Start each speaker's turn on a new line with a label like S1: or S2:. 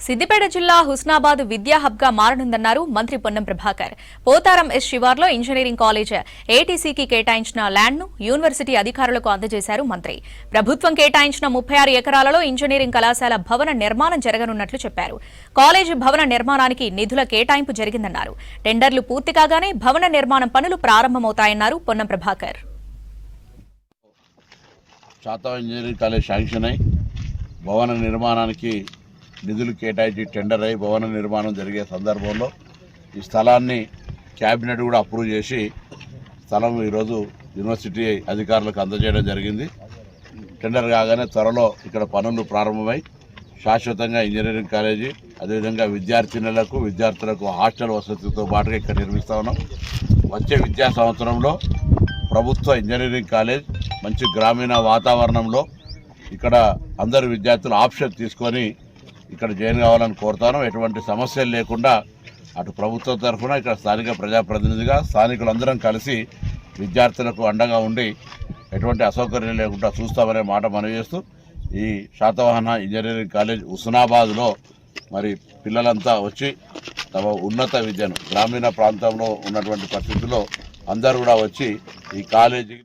S1: సిద్దిపేట జిల్లా హుస్నాబాద్ విద్యా హబ్ గా మారనుందన్నారు మంత్రి పొన్నం ప్రభాకర్. పోతారం ఎస్ శివార్లో ఇంజనీరింగ్ కాలేజ్ ఏటీసీకి కేటాయించిన ల్యాండ్ ను యూనివర్సిటీ అధికారులకు అందజేశారు మంత్రి. ప్రభుత్వం కేటాయించిన 36 ఎకరాలలో ఇంజనీరింగ్ కళాశాల భవన నిర్మాణం జరగనున్నట్లు చెప్పారు. కాలేజీ భవన నిర్మాణానికి నిధుల కేటాయింపు జరిగిందన్నారు. టెండర్లు పూర్తి కాగానే భవన నిర్మాణం పనులు ప్రారంభమవుతాయన్నారు Ponnam Prabhakar.
S2: Engineering college sanction అయి భవన నిర్మాణానికి నిధులు కేటాయించి టెండర్ అయి భవన నిర్మాణం జరిగే సందర్భంలో ఈ స్థలాన్ని క్యాబినెట్ కూడా అప్రూవ్ చేసి స్థలం ఈరోజు యూనివర్సిటీ అధికారులకు అందజేయడం జరిగింది. టెండర్ కాగానే త్వరలో ఇక్కడ పనులు ప్రారంభమై శాశ్వతంగా ఇంజనీరింగ్ కాలేజీ అదేవిధంగా విద్యార్థులకు హాస్టల్ వసతితో పాటుగా ఇక్కడ నిర్మిస్తా ఉన్నాం. వచ్చే విద్యా సంవత్సరంలో ప్రభుత్వ ఇంజనీరింగ్ కాలేజ్ మంచి గ్రామీణ వాతావరణంలో ఇక్కడ అందరు విద్యార్థులు ఆప్షన్ తీసుకొని ఇక్కడ జాయిన్ కావాలని కోరుతాను. ఎటువంటి సమస్యలు లేకుండా అటు ప్రభుత్వం తరఫున ఇక్కడ స్థానిక ప్రజాప్రతినిధిగా స్థానికులందరం కలిసి విద్యార్థులకు అండగా ఉండి ఎటువంటి అసౌకర్యం లేకుండా చూస్తామనే మాట మనవి చేస్తూ ఈ శాతవాహన ఇంజనీరింగ్ కాలేజ్ హుస్నాబాద్లో మరి పిల్లలంతా వచ్చి తమ ఉన్నత విద్యను గ్రామీణ ప్రాంతంలో ఉన్నటువంటి పరిస్థితుల్లో అందరూ కూడా వచ్చి ఈ కాలేజీ